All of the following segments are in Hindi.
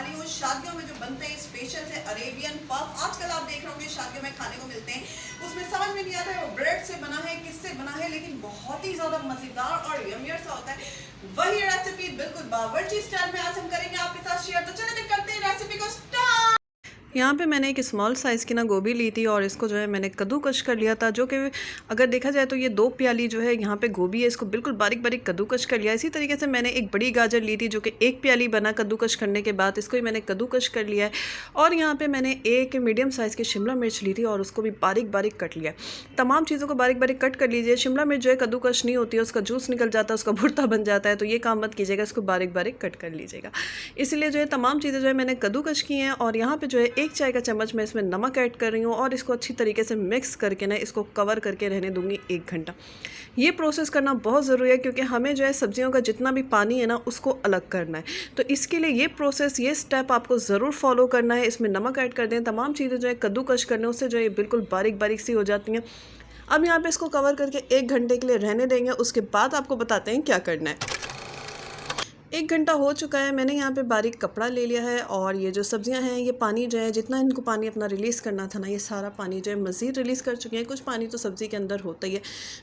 वाली हूँ शादियों में जो बनते हैं स्पेशल से अरेबियन पफ। आजकल आप देख रहे होंगे शादियों में खाने को मिलते हैं, उसमें समझ में नहीं आता है वो ब्रेड से बना है किससे बना है, लेकिन बहुत ही ज्यादा मजेदार और यमियर सा होता है। वही रेसिपी बिल्कुल बावर्ची स्टाइल में आज हम करेंगे आपके साथ शेयर। तो चलिए करते हैं रेसिपी को स्टार्ट। यहाँ पे मैंने एक स्मॉल साइज़ की ना गोभी ली थी और इसको जो है मैंने कद्दूकश कर लिया था, जो कि अगर देखा जाए तो ये 2 प्याली जो है यहाँ पे गोभी है, इसको बिल्कुल बारीक बारीक कद्दूकश कर लिया। इसी तरीके से मैंने एक बड़ी गाजर ली थी जो कि 1 प्याली बना कद्दूकश करने के बाद, इसको ही मैंने कद्दूकश कर लिया है। और यहाँ पर मैंने एक मीडियम साइज़ की शिमला मिर्च ली थी और उसको भी बारीक बारीक कट लिया। तमाम चीज़ों को बारीक बारीक कट कर लीजिए। शिमला मिर्च जो है कद्दूकश नहीं होती है, उसका जूस निकल जाता है, उसका भुर्ता बन जाता है, तो ये काम मत कीजिएगा, इसको बारीक बारीक कट कर लीजिएगा। इसलिए जो है तमाम चीज़ें जो है मैंने कद्दूकश की हैं। और यहाँ पर जो है 1 चाय का चम्मच मैं इसमें नमक ऐड कर रही हूँ और इसको अच्छी तरीके से मिक्स करके ना इसको कवर करके रहने दूंगी 1 घंटा। ये प्रोसेस करना बहुत ज़रूरी है क्योंकि हमें जो है सब्जियों का जितना भी पानी है ना उसको अलग करना है। तो इसके लिए ये प्रोसेस, ये स्टेप आपको ज़रूर फॉलो करना है। इसमें नमक ऐड कर दें, तमाम चीज़ें जो है कद्दूकश करने उससे जो है बिल्कुल बारीक बारीक सी हो जाती हैं। अब यहाँ पे इसको कवर करके 1 घंटे के लिए रहने देंगे। उसके बाद आपको बताते हैं क्या करना है। 1 घंटा हो चुका है, मैंने यहाँ पे बारीक कपड़ा ले लिया है और ये जो सब्जियां हैं ये पानी जो है जितना इनको पानी अपना रिलीज़ करना था ना, ये सारा पानी जो है मज़ीद रिलीज़ कर चुके हैं। कुछ पानी तो सब्ज़ी के अंदर होता ही है,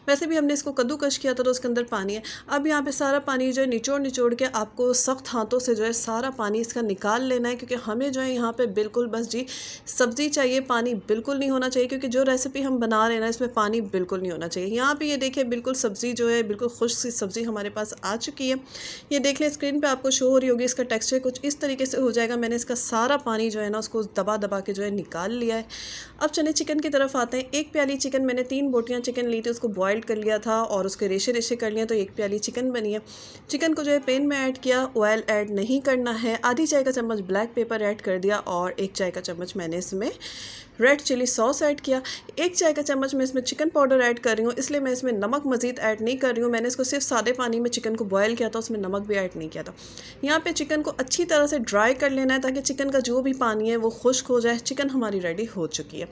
वैसे भी हमने इसको कद्दूकश किया था तो उसके अंदर पानी है। अब यहाँ पे सारा पानी जो है निचोड़ निचोड़ के आपको सख्त हाथों से जो है सारा पानी इसका निकाल लेना है, क्योंकि हमें जो है यहाँ पर बिल्कुल बस जी सब्ज़ी चाहिए, पानी बिल्कुल नहीं होना चाहिए। क्योंकि जो रेसिपी हम बना रहे हैं ना इसमें पानी बिल्कुल नहीं होना चाहिए। यहाँ पर ये देखिए बिल्कुल सब्ज़ी जो है बिल्कुल खुश्क सी सब्ज़ी हमारे पास आ चुकी है। ये देख लें स्क्रीन पे आपको शो हो रही होगी, इसका टेक्सचर कुछ इस तरीके से हो जाएगा। मैंने इसका सारा पानी जो है ना उसको दबा दबा के जो है निकाल लिया है। अब चलिए चिकन की तरफ आते हैं। 1 प्याली चिकन, मैंने 3 बोटियां चिकन ली थी, उसको बॉइल्ड कर लिया था और उसके रेशे रेशे कर लिए, तो 1 प्याली चिकन बनी है। चिकन को जो है पैन में ऐड किया, ऑयल ऐड नहीं करना है। आधी चाय का चम्मच ब्लैक पेपर ऐड कर दिया और 1 चाय का चम्मच मैंने इसमें रेड चिली सॉस ऐड किया। 1 चाय का चम्मच मैं इसमें चिकन पाउडर ऐड कर रही हूँ, इसलिए मैं इसमें नमक मज़ीद ऐड नहीं कर रही हूँ। मैंने इसको सिर्फ सादे पानी में चिकन को बॉयल किया था, उसमें नमक भी ऐड नहीं किया था। यहाँ पे चिकन को अच्छी तरह से ड्राई कर लेना है ताकि चिकन का जो भी पानी है वो खुश्क हो जाए। चिकन हमारी रेडी हो चुकी है।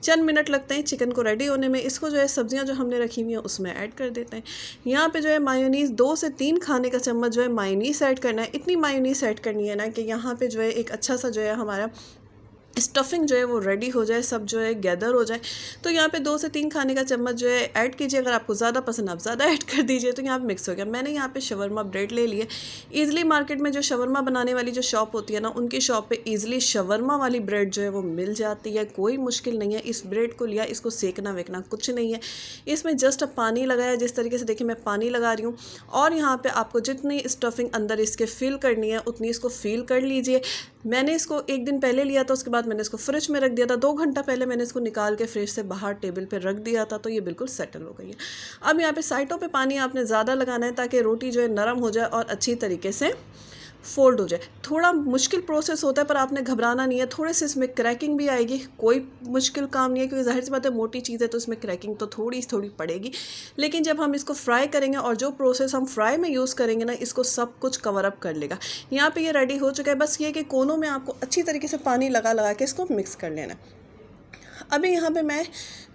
चंद मिनट लगते हैं चिकन को रेडी होने में। इसको जो है सब्जियाँ जो हमने रखी हुई हैं उसमें ऐड कर देते हैं। यहाँ पर जो है मायोनीज़ 2 से 3 खाने का चम्मच जो है मायोनीज़ ऐड करना है। इतनी मायोनीज़ ऐड करनी है ना कि यहाँ पर जो है एक अच्छा सा जो है हमारा स्टफिंग जो है वो रेडी हो जाए, सब जो है गैदर हो जाए। तो यहाँ पे 2 से 3 खाने का चम्मच जो है ऐड कीजिए। अगर आपको ज़्यादा पसंद आप ज़्यादा ऐड कर दीजिए। तो यहाँ पे मिक्स हो गया। मैंने यहाँ पे शवरमा ब्रेड ले लिए। ईज़िली मार्केट में जो शवरमा बनाने वाली जो शॉप होती है ना, उनकी शॉप पे ईज़िली शवरमा वाली ब्रेड जो है वो मिल जाती है, कोई मुश्किल नहीं है। इस ब्रेड को लिया, इसको सेकना वेकना कुछ नहीं है। इसमें जस्ट अब पानी लगाया, जिस तरीके से देखिए मैं पानी लगा रही हूँ। और यहाँ पर आपको जितनी स्टफिंग अंदर इसके फिल करनी है उतनी इसको फिल कर लीजिए। मैंने इसको 1 दिन पहले लिया था, उसके बाद मैंने इसको फ्रिज में रख दिया था। 2 घंटा पहले मैंने इसको निकाल के फ्रिज से बाहर टेबल पे रख दिया था, तो ये बिल्कुल सेटल हो गई है। अब यहाँ पे साइडों पे पानी आपने ज़्यादा लगाना है ताकि रोटी जो है नरम हो जाए और अच्छी तरीके से फोल्ड हो जाए। थोड़ा मुश्किल प्रोसेस होता है पर आपने घबराना नहीं है। थोड़े से इसमें क्रैकिंग भी आएगी, कोई मुश्किल काम नहीं है, क्योंकि जाहिर सी बात है मोटी चीज़ है तो इसमें क्रैकिंग तो थोड़ी थोड़ी पड़ेगी। लेकिन जब हम इसको फ्राई करेंगे और जो प्रोसेस हम फ्राई में यूज़ करेंगे ना, इसको सब कुछ कवर अप कर लेगा। यहाँ पे ये रेडी हो चुका है। बस ये कि कोनों में आपको अच्छी तरीके से पानी लगा लगा के इसको मिक्स कर लेना। अभी यहाँ पे मैं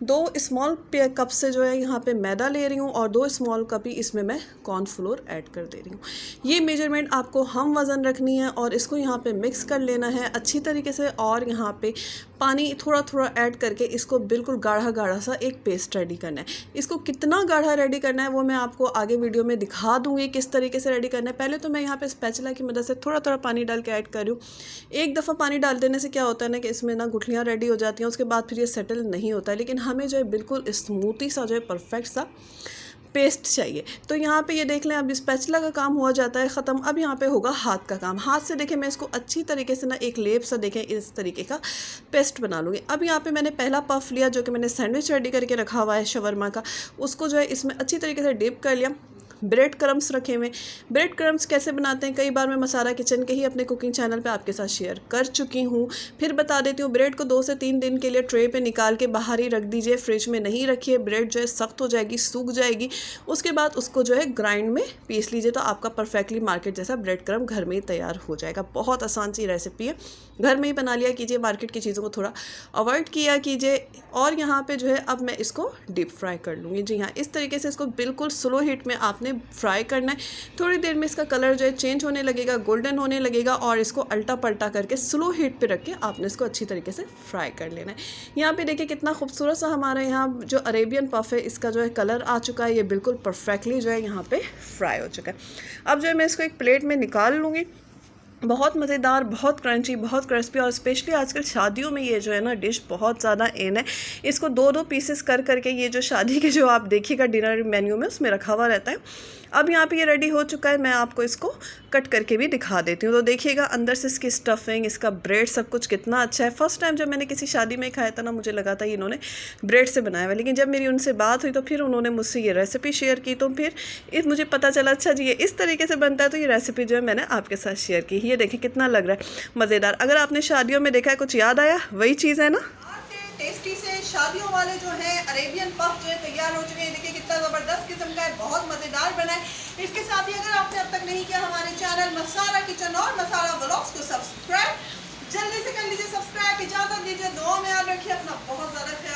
2 स्मॉल कप से जो है यहाँ पे मैदा ले रही हूँ और 2 स्मॉल कप ही इसमें मैं कॉर्नफ्लोर ऐड कर दे रही हूँ। ये मेजरमेंट आपको हम वज़न रखनी है और इसको यहाँ पे मिक्स कर लेना है अच्छी तरीके से। और यहाँ पे पानी थोड़ा थोड़ा ऐड करके इसको बिल्कुल गाढ़ा गाढ़ा सा एक पेस्ट रेडी करना है। इसको कितना गाढ़ा रेडी करना है वो मैं आपको आगे वीडियो में दिखा दूँगी किस तरीके से रेडी करना है। पहले तो मैं यहाँ पे स्पैचुला की मदद से थोड़ा थोड़ा पानी डाल के ऐड कर रही हूँ। एक दफ़ा पानी डाल देने से क्या होता है ना कि इसमें ना गुठलियाँ रेडी हो जाती हैं, उसके बाद फिर ये सेटल नहीं होता है। लेकिन हमें जो है बिल्कुल स्मूथी सा जो है परफेक्ट सा पेस्ट चाहिए। तो यहाँ पे ये देख लें, अब स्पैचुला का काम हो जाता है ख़त्म। अब यहाँ पे होगा हाथ का काम। हाथ से देखें मैं इसको अच्छी तरीके से ना एक लेप सा देखें इस तरीके का पेस्ट बना लूँगी। अब यहाँ पे मैंने पहला पफ लिया जो कि मैंने सैंडविच रेडी करके रखा हुआ है शवरमा का, उसको जो है इसमें अच्छी तरीके से डिप कर लिया। ब्रेड क्रम्स रखे हुए। ब्रेड क्रम्स कैसे बनाते हैं कई बार मैं मसाला किचन के ही अपने कुकिंग चैनल पे आपके साथ शेयर कर चुकी हूँ, फिर बता देती हूँ। ब्रेड को 2 से 3 दिन के लिए ट्रे पे निकाल के बाहर ही रख दीजिए, फ्रिज में नहीं रखिए। ब्रेड जो है सख्त हो जाएगी, सूख जाएगी। उसके बाद उसको जो है ग्राइंड में पीस लीजिए, तो आपका परफेक्टली मार्केट जैसा ब्रेड क्रम्ब घर में ही तैयार हो जाएगा। बहुत आसान सी रेसिपी है, घर में ही बना लिया कीजिए, मार्केट की चीज़ों को थोड़ा अवॉइड किया कीजिए। और यहाँ पे जो है अब मैं इसको डीप फ्राई कर लूँगी। जी हाँ, इस तरीके से इसको बिल्कुल स्लो हीट में आपने फ्राई करना है। थोड़ी देर में इसका कलर जो है चेंज होने लगेगा, गोल्डन होने लगेगा और इसको अल्टा पल्टा करके स्लो हीट पे रख के आपने इसको अच्छी तरीके से फ्राई कर लेना है। यहाँ पे देखिए कितना खूबसूरत सा हमारा यहाँ जो अरेबियन पफ है इसका जो है कलर आ चुका है, ये बिल्कुल परफेक्टली जो है यहाँ पे फ्राई हो चुका है। अब जो है मैं इसको एक प्लेट में निकाल लूँगी। बहुत मज़ेदार, बहुत क्रंची, बहुत क्रिस्पी और स्पेशली आजकल शादियों में ये जो है ना डिश बहुत ज़्यादा इन है। इसको दो दो पीसेस कर करके ये जो शादी के जो आप देखिएगा डिनर मेन्यू में उसमें रखा हुआ रहता है। अब यहाँ पे ये रेडी हो चुका है, मैं आपको इसको कट करके भी दिखा देती हूँ। तो देखिएगा अंदर से इसकी स्टफिंग, इसका ब्रेड, सब कुछ कितना अच्छा है। फर्स्ट टाइम जब मैंने किसी शादी में खाया था ना, मुझे लगा था इन्होंने ब्रेड से बनाया हुआ, लेकिन जब मेरी उनसे बात हुई तो फिर उन्होंने मुझसे ये रेसिपी शेयर की, तो फिर मुझे पता चला अच्छा जी ये इस तरीके से बनता है। तो ये रेसिपी जो है मैंने आपके साथ शेयर की। ये देखिए कितना लग रहा है मज़ेदार। अगर आपने शादियों में देखा है, कुछ याद आया, वही चीज़ है ना। टेस्टी से शादियों वाले जो है अरेबियन पफ जो है तैयार हो चुके हैं। देखिए कितना ज़बरदस्त किस्म का है, बहुत मज़ेदार बना है। इसके साथ ही अगर आपने अब तक नहीं किया हमारे चैनल मसाला किचन और मसाला व्लॉग्स को सब्सक्राइब जल्दी से कर लीजिए सब्सक्राइब। इजाज़त दीजिए, दुआ में याद रखिए, अपना बहुत ज़्यादा ख्याल